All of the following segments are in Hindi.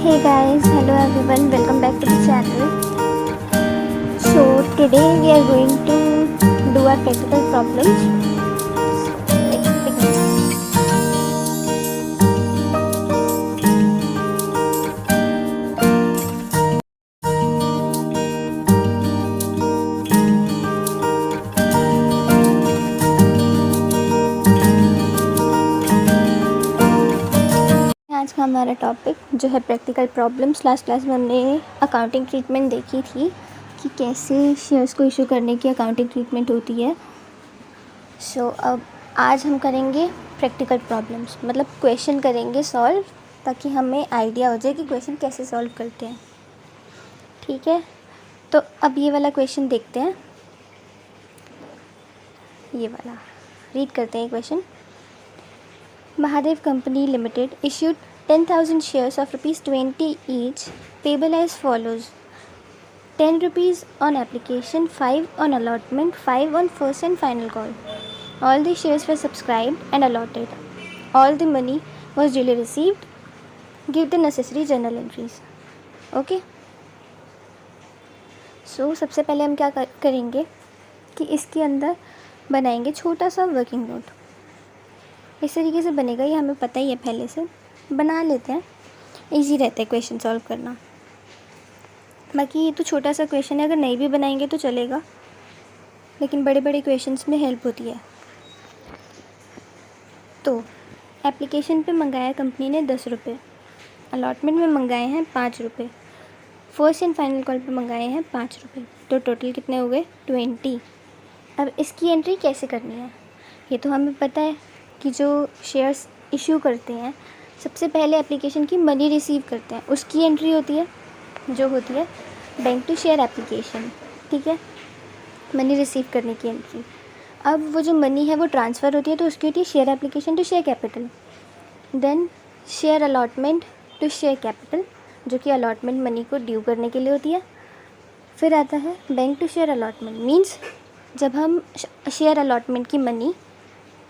Hey guys, hello everyone, welcome back to the channel. So today we are going to do our practical problems. Let's begin. आज का हमारा टॉपिक जो है प्रैक्टिकल प्रॉब्लम्स। लास्ट क्लास में हमने अकाउंटिंग ट्रीटमेंट देखी थी कि कैसे शेयर्स को इशू करने की अकाउंटिंग ट्रीटमेंट होती है। सो अब आज हम करेंगे प्रैक्टिकल प्रॉब्लम्स, मतलब क्वेश्चन करेंगे सॉल्व, ताकि हमें आइडिया हो जाए कि क्वेश्चन कैसे सॉल्व करते हैं। ठीक है, तो अब ये वाला क्वेश्चन देखते हैं। ये वाला रीड करते हैं question. Mahadev Company Limited issued 10,000 shares of ₹20 each, payable as follows: 10 rupees on application, 5 on allotment, 5 on first and final call. All the shares were subscribed and allotted. All the money was duly received. Give the necessary journal entries. Okay. So सबसे पहले हम क्या करेंगे कि इसके अंदर बनाएंगे छोटा सा वर्किंग नोट। इस तरीके से बनेगा, ये हमें पता ही है, पहले से बना लेते हैं, इजी रहता है क्वेश्चन सॉल्व करना। बाकी ये तो छोटा सा क्वेश्चन है, अगर नहीं भी बनाएंगे तो चलेगा, लेकिन बड़े बड़े क्वेश्चंस में हेल्प होती है। तो एप्लीकेशन पे मंगाया कंपनी ने 10 रुपये, अलॉटमेंट में मंगाए हैं 5 रुपये, फर्स्ट एंड फाइनल कॉल पे मंगाए हैं 5 रुपये, तो टोटल कितने हो गए 20। अब इसकी एंट्री कैसे करनी है? ये तो हमें पता है कि जो शेयर्स इशू करते हैं सबसे पहले एप्लीकेशन की मनी रिसीव करते हैं, उसकी एंट्री होती है जो होती है बैंक टू शेयर एप्लीकेशन। ठीक है, मनी रिसीव करने की एंट्री। अब वो जो मनी है वो ट्रांसफ़र होती है, तो उसकी होती है share application to share capital. Then share allotment to share capital, जो कि अलॉटमेंट मनी को ड्यू करने के लिए होती है। फिर आता है bank to share allotment, means जब हम शेयर अलॉटमेंट की मनी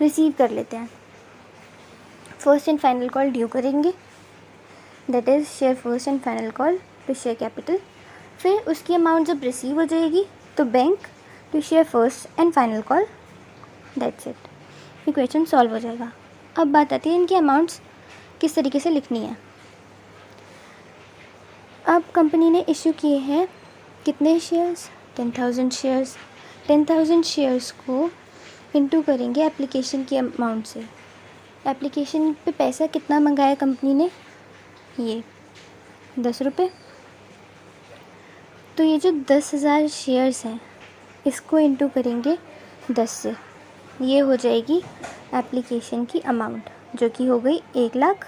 रिसीव कर लेते हैं, first and final call due करेंगे, that is share first and final call to share capital. फिर उसकी अमाउंट जब रिसीव हो जाएगी तो bank to share first and final call, that's it. ये क्वेश्चन सॉल्व हो जाएगा। अब बात आती है इनकी अमाउंट्स किस तरीके से लिखनी है। अब कंपनी ने इशू किए हैं कितने शेयर्स? 10,000 शेयर्स। 10,000 शेयर्स को इंटू करेंगे एप्लीकेशन की अमाउंट से। एप्लीकेशन पे पैसा कितना मंगाया कंपनी ने? ये 10 रुपये। तो ये जो 10,000 शेयर्स हैं इसको इंटू करेंगे 10 से, ये हो जाएगी एप्लीकेशन की अमाउंट, जो कि हो गई 1 लाख।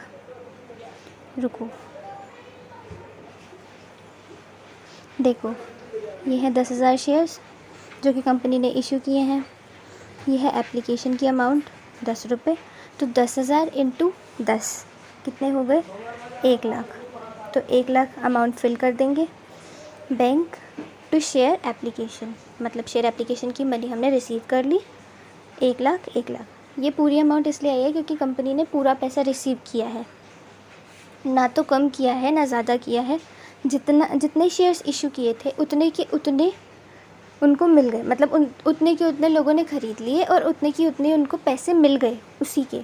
रुको, देखो, ये है 10,000 शेयर्स जो कि कंपनी ने इशू किए हैं। ये है एप्लीकेशन की अमाउंट 10 रुपये, तो 10,000 इंटू 10 कितने हो गए? 1 लाख। तो 1 लाख अमाउंट फिल कर देंगे। बैंक टू शेयर एप्लीकेशन, मतलब शेयर एप्लीकेशन की मनी हमने रिसीव कर ली, 1 लाख 1 लाख। ये पूरी अमाउंट इसलिए आई है क्योंकि कंपनी ने पूरा पैसा रिसीव किया है, ना तो कम किया है ना ज़्यादा किया है। जितने शेयर्स इशू किए थे उतने के उतने उनको मिल गए, मतलब उतने के उतने लोगों ने ख़रीद लिए और उतने की उतने उनको पैसे मिल गए उसी के।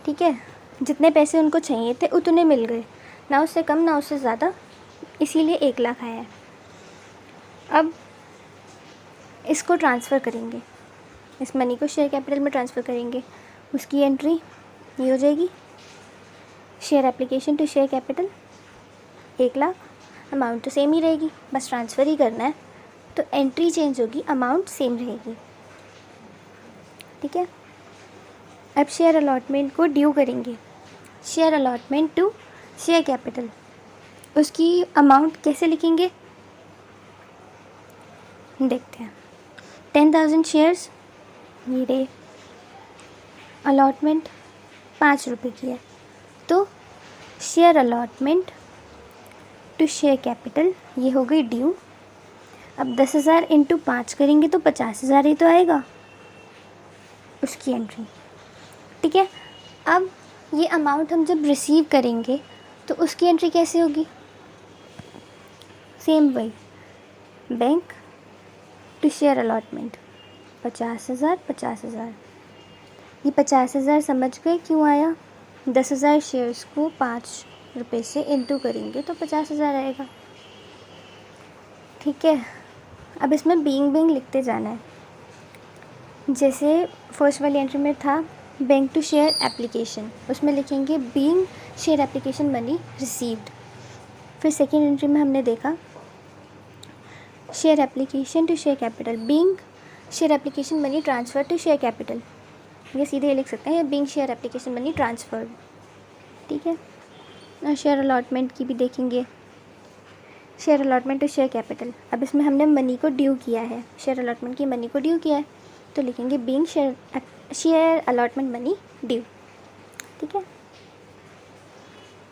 ठीक है, जितने पैसे उनको चाहिए थे उतने मिल गए, ना उससे कम ना उससे ज़्यादा, इसीलिए 1 लाख आया है। अब इसको ट्रांसफ़र करेंगे, इस मनी को शेयर कैपिटल में ट्रांसफ़र करेंगे। उसकी एंट्री ये हो जाएगी, share application to share capital 1 lakh. Amount तो सेम ही रहेगी, बस ट्रांसफ़र ही करना है, तो एंट्री चेंज होगी, अमाउंट सेम रहेगी। ठीक है, अब शेयर अलॉटमेंट को ड्यू करेंगे, share allotment to share capital. उसकी अमाउंट कैसे लिखेंगे देखते हैं। 10,000 शेयर्स, ये रे, अलॉटमेंट 5 रुपये की है, तो share allotment to share capital ये हो गई ड्यू। अब 10,000 इंटू 5 करेंगे तो 50,000 ही तो आएगा उसकी एंट्री। ठीक है, अब ये अमाउंट हम जब रिसीव करेंगे तो उसकी एंट्री कैसे होगी? सेम वही, बैंक टू शेयर अलॉटमेंट 50,000 50,000। ये 50,000 समझ गए क्यों आया? 10,000 शेयर्स को 5 रुपये से इंटू करेंगे तो 50,000 आएगा। ठीक है, अब इसमें बीइंग लिखते जाना है। जैसे फर्स्ट वाली एंट्री में था बैंक टू शेयर एप्लीकेशन, उसमें लिखेंगे being share application money received. फिर सेकेंड एंट्री में हमने देखा share application to share capital, being share application money transfer to share capital. ये सीधे लिख सकते हैं being share application money transferred. ठीक है, और शेयर अलॉटमेंट की भी देखेंगे, share allotment to share capital. अब इसमें हमने मनी को ड्यू किया है, शेयर अलॉटमेंट की मनी को ड्यू किया है, तो लिखेंगे being share allotment money due. ठीक है,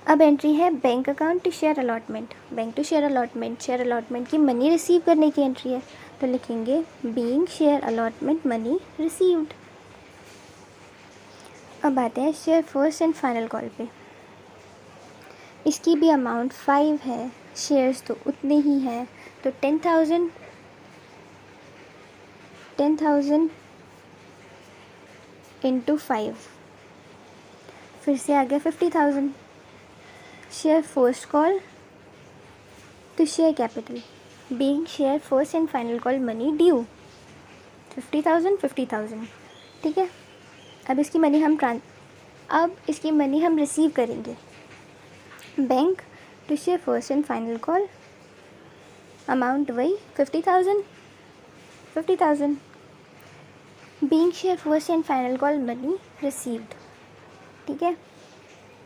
अब एंट्री है bank account to share allotment, bank to share allotment, share allotment की मनी रिसीव करने की एंट्री है, तो लिखेंगे being share allotment money received. अब आते हैं share first and final call पे। इसकी भी अमाउंट 5 है, शेयर्स तो उतने ही हैं, तो 10,000 इंटू 5, फिर से आ गया 50,000। Share first call to share capital, being share first and final call money due 50,000। ठीक है, अब इसकी मनी हम रिसीव करेंगे। Bank to share first and final call, amount वही 50,000 being share first and final call money received. ठीक है,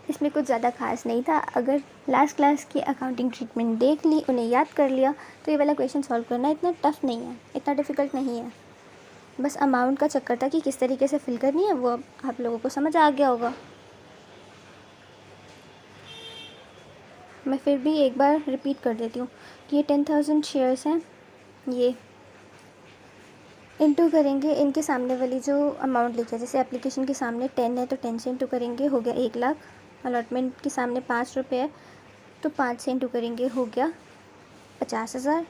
इसमें कुछ ज़्यादा खास नहीं था। अगर लास्ट क्लास की अकाउंटिंग ट्रीटमेंट देख ली, उन्हें याद कर लिया, तो ये वाला क्वेश्चन सॉल्व करना इतना टफ नहीं है, इतना डिफ़िकल्ट नहीं है। बस अमाउंट का चक्कर था कि किस तरीके से फिल करनी है, वो आप लोगों को समझ आ गया होगा। मैं फिर भी एक बार रिपीट कर देती हूँ कि ये 10,000 शेयर्स हैं, ये इंटू करेंगे इनके सामने वाली जो अमाउंट लिखी है, जैसे एप्लीकेशन के सामने 10 है तो 10 से इंटू करेंगे, हो गया 1 लाख। अलॉटमेंट के सामने 5 रुपये है तो 5 से इंटू करेंगे, हो गया 50,000।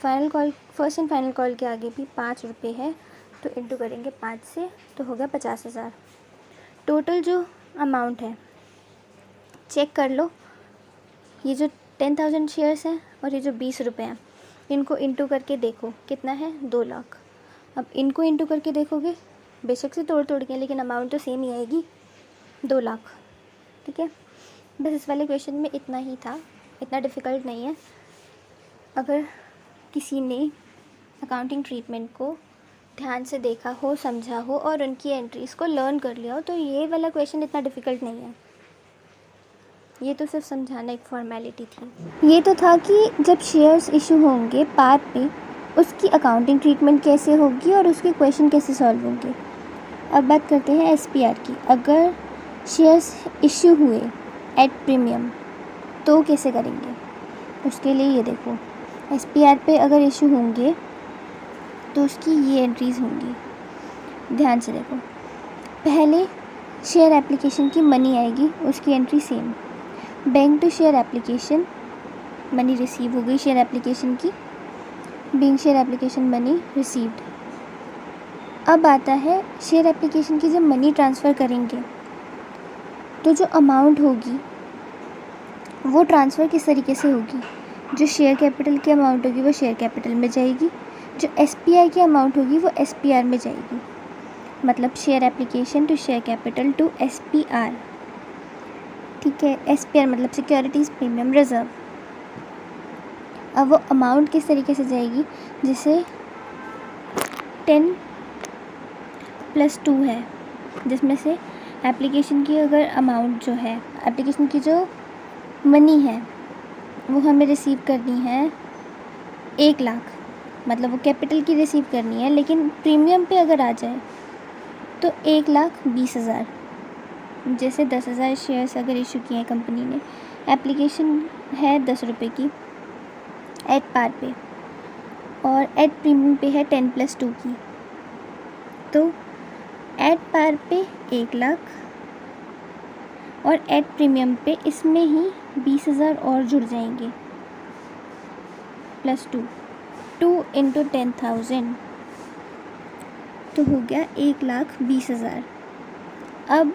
Final call, first and final call के आगे भी 5 रुपये है तो इंटू करेंगे 5 से, तो हो गया 50,000। टोटल जो अमाउंट है चेक कर लो, ये जो 10,000 शेयर्स हैं और ये जो 20 रुपये हैं, इनको इंटू करके देखो कितना है, 2 लाख। अब इनको इंटू करके देखोगे, बेशक से तोड़ के, लेकिन अमाउंट तो सेम ही आएगी, 2 लाख। ठीक है, बस इस वाले क्वेश्चन में इतना ही था, इतना डिफ़िकल्ट नहीं है। अगर किसी ने अकाउंटिंग ट्रीटमेंट को ध्यान से देखा हो, समझा हो और उनकी एंट्रीज़ को लर्न कर लिया हो, तो ये वाला क्वेश्चन इतना डिफ़िकल्ट नहीं है। ये तो सिर्फ समझाना एक फॉर्मेलिटी थी। ये तो था कि जब शेयर्स इशू होंगे पार पे, उसकी अकाउंटिंग ट्रीटमेंट कैसे होगी और उसके क्वेश्चन कैसे सॉल्व होंगे। अब बात करते हैं SPR की। अगर शेयर्स इशू हुए एट प्रीमियम तो कैसे करेंगे, उसके लिए ये देखो, SPR पे अगर इशू होंगे तो उसकी ये एंट्रीज़ होंगी, ध्यान से देखो। पहले शेयर एप्लीकेशन की मनी आएगी, उसकी entry same, bank to share application money receive हो गई शेयर एप्लीकेशन की, being share application money received. अब आता है शेयर एप्लीकेशन की जब मनी ट्रांसफ़र करेंगे तो जो अमाउंट होगी वो ट्रांसफ़र किस तरीके से होगी, जो शेयर कैपिटल की अमाउंट होगी वो शेयर कैपिटल में जाएगी, जो SPR की अमाउंट होगी वो SPR में जाएगी। मतलब share application to share capital to SPR। ठीक है, SPR मतलब सिक्योरिटीज़ प्रीमियम रिज़र्व। अब वो अमाउंट किस तरीके से जाएगी, जैसे 10 + 2 है, जिसमें से एप्लीकेशन की अगर अमाउंट जो है, एप्लीकेशन की जो मनी है वो हमें रिसीव करनी है 1 लाख, मतलब वो कैपिटल की रिसीव करनी है, लेकिन प्रीमियम पे अगर आ जाए तो 1,20,000। जैसे 10,000 शेयर्स अगर इशू किए हैं कंपनी ने, एप्लीकेशन है 10 रुपये की एट पार पे और एट प्रीमियम पे है 10 + 2 की, तो एट पार पे 1 लाख और एट प्रीमियम पे इसमें ही 20,000 और जुड़ जाएंगे +2, 2 इंटू 10,000 तो हो गया 1,20,000। अब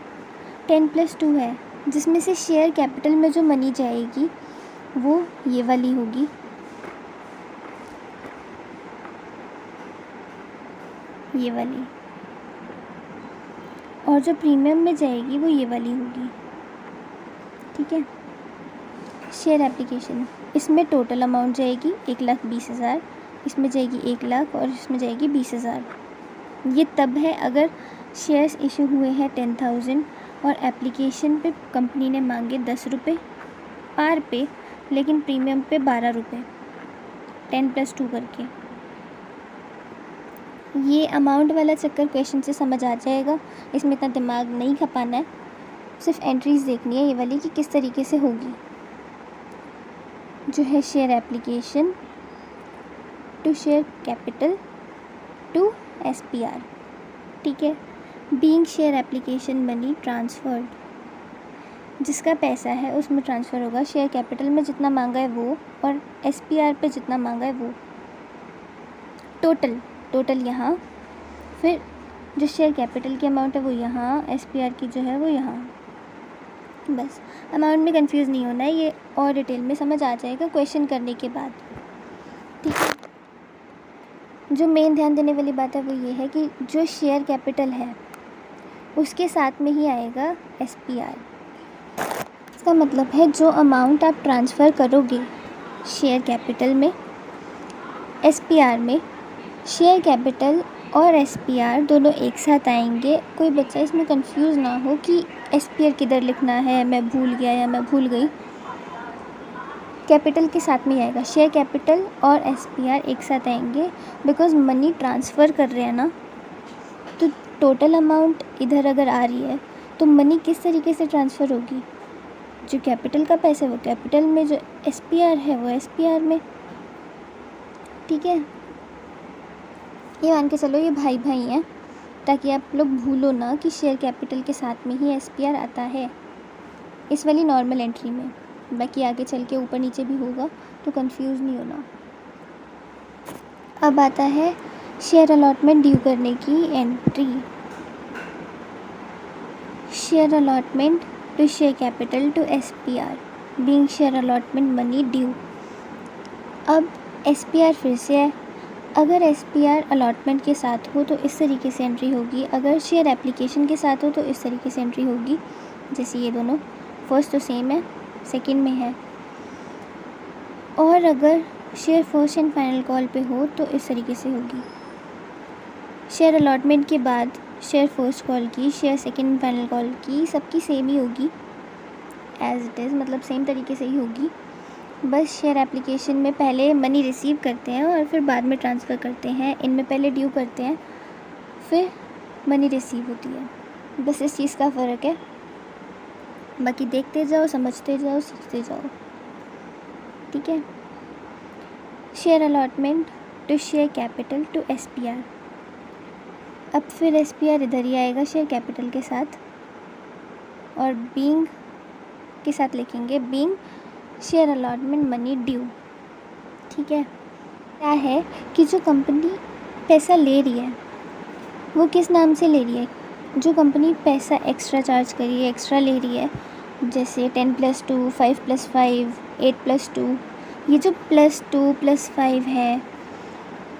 10 + 2 है, जिसमें से शेयर कैपिटल में जो मनी जाएगी वो ये वाली होगी, ये वाली, और जो प्रीमियम में जाएगी वो ये वाली होगी। ठीक है, शेयर एप्लीकेशन, इसमें टोटल अमाउंट जाएगी 1,20,000, इसमें जाएगी 1,00,000 और इसमें जाएगी 20,000। ये तब है अगर शेयर्स इशू हुए हैं 10,000 और एप्लीकेशन पे कंपनी ने मांगे 10 रुपये पार पे, लेकिन प्रीमियम पे 12 रुपये, 10 + 2 करके। ये अमाउंट वाला चक्कर क्वेश्चन से समझ आ जाएगा, इसमें इतना दिमाग नहीं खपाना है, सिर्फ एंट्रीज देखनी है ये वाली कि किस तरीके से होगी। जो है share application to share capital to SPR। ठीक है, being share application money transferred, जिसका पैसा है उसमें ट्रांसफ़र होगा, शेयर कैपिटल में जितना मांगा है वो और SPR पे जितना मांगा है वो, टोटल यहाँ, फिर जो शेयर कैपिटल की अमाउंट है वो यहाँ, SPR की जो है वो यहाँ। बस अमाउंट में कंफ्यूज नहीं होना है, ये और डिटेल में समझ आ जाएगा क्वेश्चन करने के बाद। ठीक है, जो मेन ध्यान देने वाली बात है वो ये है कि जो शेयर कैपिटल है उसके साथ में ही आएगा SPR। इसका मतलब है जो अमाउंट आप ट्रांसफ़र करोगे शेयर कैपिटल में, SPR में, शेयर कैपिटल और SPR दोनों एक साथ आएंगे। कोई बच्चा इसमें कंफ्यूज ना हो कि SPR किधर लिखना है, मैं भूल गया या मैं भूल गई। कैपिटल के साथ में आएगा, शेयर कैपिटल और SPR एक साथ आएंगे, बिकॉज़ मनी ट्रांसफ़र कर रहे हैं ना, तो टोटल अमाउंट इधर अगर आ रही है तो मनी किस तरीके से ट्रांसफ़र होगी, जो कैपिटल का पैसा है वो कैपिटल में, जो SPR है वो SPR में। ठीक है, ये मान के चलो ये भाई भाई हैं, ताकि आप लोग भूलो ना कि शेयर कैपिटल के साथ में ही SPR आता है इस वाली नॉर्मल एंट्री में। बाकी आगे चल के ऊपर नीचे भी होगा तो कंफ्यूज नहीं होना। अब आता है शेयर अलॉटमेंट ड्यू करने की entry. Share allotment to share capital to SPR being share allotment money due. अब SPR फिर से है, अगर SPR अलॉटमेंट के साथ हो तो इस तरीके से एंट्री होगी, अगर शेयर एप्लीकेशन के साथ हो तो इस तरीके से एंट्री होगी। जैसे ये दोनों, फर्स्ट तो सेम है, सेकंड में है, और अगर share first and final call पे हो तो इस तरीके से होगी। शेयर अलॉटमेंट के बाद शेयर फर्स्ट कॉल की, share second and final call की, सबकी सेम ही होगी एज इट इज़, मतलब सेम तरीके से ही होगी। बस शेयर एप्लीकेशन में पहले मनी रिसीव करते हैं और फिर बाद में ट्रांसफ़र करते हैं, इनमें पहले ड्यू करते हैं फिर मनी रिसीव होती है। बस इस चीज़ का फ़र्क है, बाकी देखते जाओ, समझते जाओ, सीखते जाओ। ठीक है, share allotment to share capital to SPR। अब फिर SPR इधर ही आएगा शेयर कैपिटल के साथ, और बीइंग के साथ लिखेंगे being share allotment money due. ठीक है, क्या है कि जो कंपनी पैसा ले रही है वो किस नाम से ले रही है, जो कंपनी पैसा एक्स्ट्रा चार्ज कर रही है, एक्स्ट्रा ले रही है, जैसे 10 + 2, 5 + 5, 8 + 2, ये जो +2 + 5 है,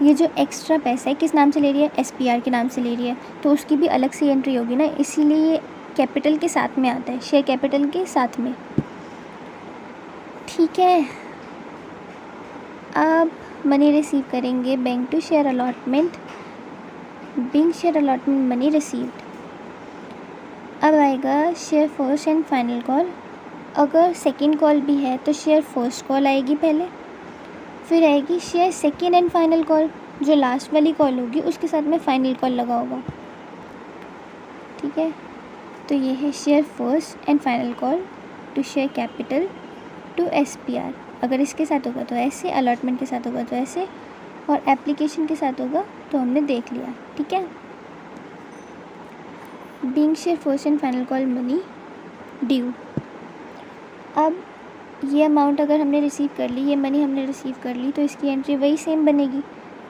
ये जो एक्स्ट्रा पैसा है किस नाम से ले रही है, SPR के नाम से ले रही है, तो उसकी भी अलग से एंट्री होगी ना, इसीलिए ये कैपिटल के साथ में आता है, शेयर कैपिटल के साथ में। ठीक है, अब मनी रिसीव करेंगे bank to share allotment being share allotment money received. अब आएगा share first and final call. अगर सेकंड कॉल भी है तो शेयर फर्स्ट कॉल आएगी पहले, फिर आएगी share second and final call, जो लास्ट वाली कॉल होगी उसके साथ में फाइनल कॉल लगा होगा। ठीक है, तो ये है share first and final call to share capital to SPR। अगर इसके साथ होगा तो ऐसे, अलॉटमेंट के साथ होगा तो ऐसे, और एप्लीकेशन के साथ होगा तो हमने देख लिया। ठीक है, being share first and final call money due. अब ये अमाउंट अगर हमने रिसीव कर ली, ये मनी हमने रिसीव कर ली, तो इसकी एंट्री वही सेम बनेगी,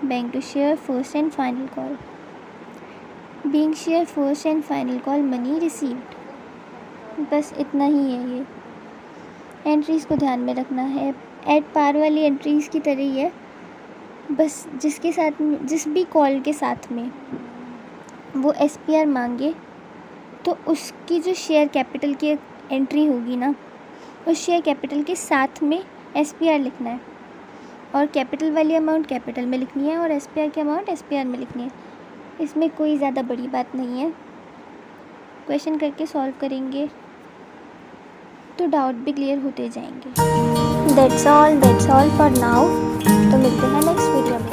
bank to share first and final call, being share first and final call money received. बस इतना ही है। ये एंट्रीज़ को ध्यान में रखना है, एट पार वाली एंट्रीज़ की तरह ही है, बस जिसके साथ में, जिस भी कॉल के साथ में वो SPR मांगे तो उसकी जो शेयर कैपिटल की एंट्री होगी ना, उस शेयर कैपिटल के साथ में SPR लिखना है, और कैपिटल वाली अमाउंट कैपिटल में लिखनी है और SPR की अमाउंट SPR में लिखनी है। इसमें कोई ज़्यादा बड़ी बात नहीं है, क्वेश्चन करके सॉल्व करेंगे तो डाउट भी क्लियर होते जाएंगे। That's all for now. तो मिलते हैं नेक्स्ट वीडियो में।